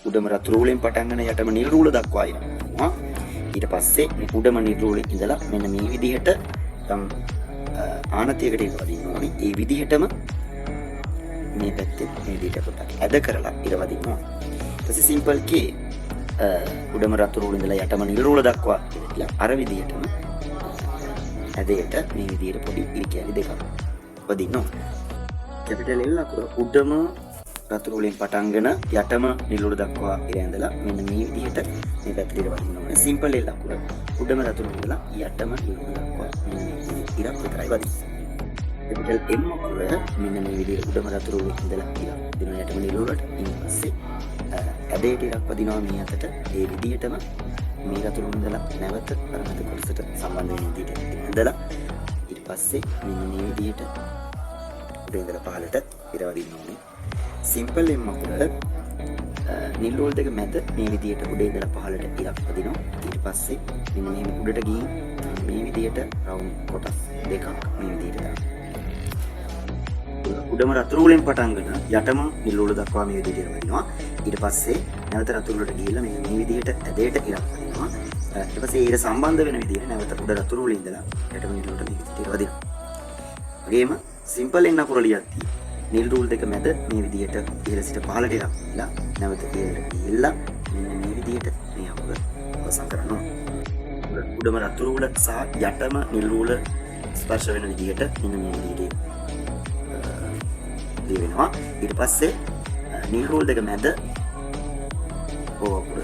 උඩම රතුරු වලින් පටන් ගන්න යටම නිල් රූල දක්වා එනවා. ඊට පස්සේ මේ උඩම නිල් රූලේ ඉඳලා මෙන්න මේ විදිහට ආනතියකට ඉර වදින්න ඕනේ. ඒ විදිහටම මේ පැත්තේ මේ විදිහට පොඩ්ඩක් ඇද කරලා ඉර වදින්න ඕනේ. ඊපස්සේ සිම්පල් කේ උඩම රතුරු වලින් ඉඳලා යටම නිල් රූල දක්වා ඉරලා අර විදිහටම ඇදයට මේ විදිහට පොඩි ඉරි කැලි දෙකක් වදින්න ඕනේ. කැපිටල් L අකුර උඩම රතුරු වලින් පටන්ගෙන යටම නිලුඩ දක්වා ඉර ඇඳලා මෙන්න මේ විදිහට මේ පැත්තට ඉර වදින්න ඕනේ. සිම්පල් L අකුර උඩම රතුරු ඉඳලා යටම නිලුඩ දක්වා මෙන්න මේ විදිහට ඉරක් විතරයි වදින්නේ. කැපිටල් M අකුර මෙන්න මේ විදිහට උඩම රතුරු වලින් ඉඳලා ඉර දින යටම නිලුඩට ඊට පස්සේ ඇදයට ඉරක් වදිනවා මේ අතට. ඒ විදිහටම මේ රතුරු ඉඳලා නැවත අරකට කොටසට සම්බන්ධ වෙන විදිහට ඇඳලා ඊට පස්සේ මෙන්න මේ විදිහට උඩ ඉඳලා පහළට ඉර වදින්න ඕනේ. සිම්පල් M අකුර නිල් රෝල් දෙක මැද මේ විදිහට උඩ ඉඳලා පහළට ඉරක් වදිනවා. ඊට පස්සේ මෙන්න මෙහෙම උඩට ගිහින් මේ විදිහට රවුන්ඩ් කොටස් දෙකක් මේ විදිහට දාන්න. උඩම රතුරු වලින් පටන්ගෙන යටම නිල් රෝල් දක්වා මේ විදිහට වදිනවා. ඊට පස්සේ නැවත රතුරු වලට ගිහිල්ලා මේ විදිහට ඇදයට ඉරක් වදිනවා. ඊට පස්සේ ඊට සම්බන්ධ වෙන විදිහට නැවත උඩ රතුරු වලින් ඉඳලා යටම නිල් රෝල්ට මේ විදිහට වදිනවා. වගේම සිම්පල් N අකුර ලියද්දී නිල් රූල් දෙක මැද මේ විදිහට ඉහළ සිට පහළට ඉරක් ගිහලා නැවත ඉහළට ගිහලා මෙන්න මේ විදිහට මේ අකුර අවසන් කරනවා. උඩම රතුරු වල සහ යටම නිල් රූල ස්පර්ශ වෙන විදිහට මෙන්න මේ විදිහට ලියවෙනවා. ඊට පස්සේ නිල් රූල් දෙක මැද ඕ අකුර